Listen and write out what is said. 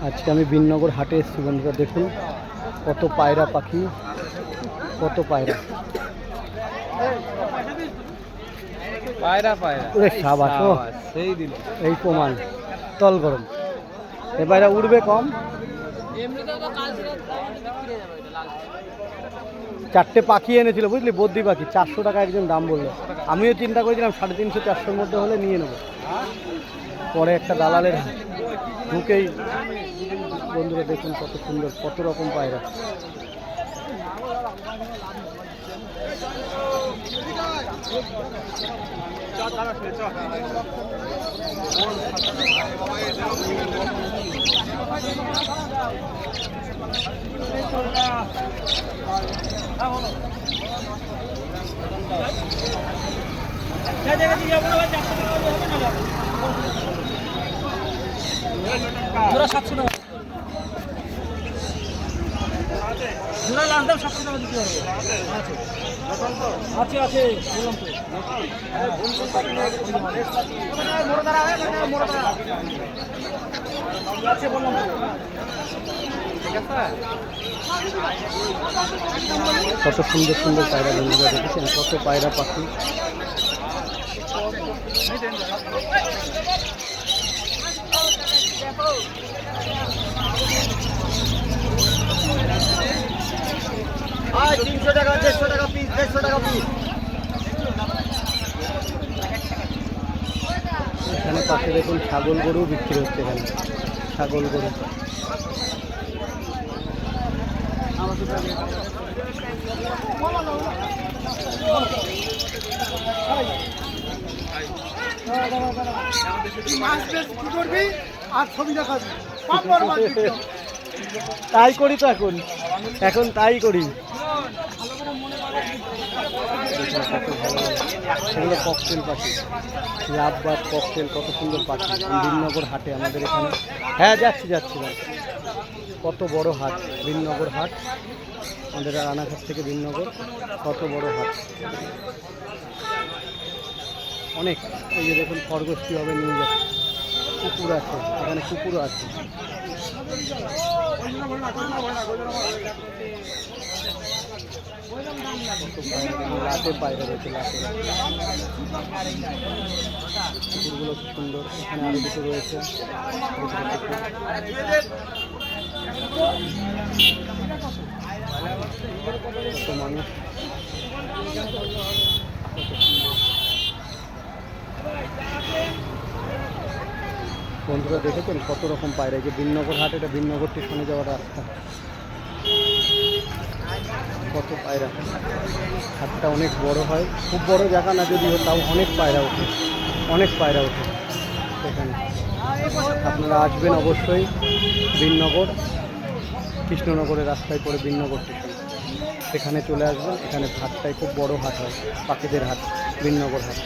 আজকে আমি বিননগর হাটে এসেছি বন্ধুরা, দেখুন কত পায়রা পাখি, কত পায়রা পায়রা পায়রা সাবাস, সেই দিল এই প্রমাণ তল গরম। এ পায়রা উড়বে কম, চারটে পাখি এনেছিল বুঝলি, বদ্রি পাখি, 400 টাকা একজন দাম বললো। আমিও চিন্তা করেছিলাম 350-400-র মধ্যে হলে নিয়ে নেবো। পরে একটা দালালের ঢুকেই বন্ধুরা দেখুন কত সুন্দর, কত রকম পায়রা। জোড়া 700 টাকা, জোড়া লাস্ট দাম 700 টাকা দিতে হবে। আছে আছে বললাম তো, আছে বললাম তো, ঠিক আছে। কত সুন্দর সুন্দর পায়রা বন্ধুরা দেখেছেন, কত পায়রা পাখি। এখানে পাশে দেখুন ছাগল গরু বিক্রি হচ্ছে, এখানে ছাগল গরু। তাই করি তো, এখন তাই করি। সেগুলো ককটেল পাখি, লাভবাদ ককটেল, কত সুন্দর পাখি। বিননগর হাটে আমাদের এখানে, হ্যাঁ যাচ্ছি। কত বড় হাট, বিননগর হাট আমাদের রানাঘাট থেকে বিননগর, কত বড় হাট। অনেক, এই যে দেখুন খরগোশ কীভাবে নিয়ে যাচ্ছে, কুকুর আছে এখানে, কুকুরও আছে। লাটে পায়রা রয়েছে, লাটে কুকুরগুলো খুব সুন্দর। এখানে আরো দুটো রয়েছে, কত মানুষ, বন্ধুরা দেখেছেন কত রকম পায়রা। যে বিননগর হাট, এটা বিননগর স্টেশনে যাওয়ার রাস্তা, কত পায়রা। হাটটা অনেক বড় হয়, খুব বড় জায়গা না যদিও, তাও অনেক পায়রা ওঠে, অনেক পায়রা ওঠে এখানে। আপনারা আসবেন অবশ্যই বিননগর, কৃষ্ণনগরের রাস্তায় পড়ে বিননগর স্টেশন, সেখানে চলে আসবেন। এখানে হাটটাই খুব বড় হাট হয়, পাখিদের হাট, বিননগর হাট।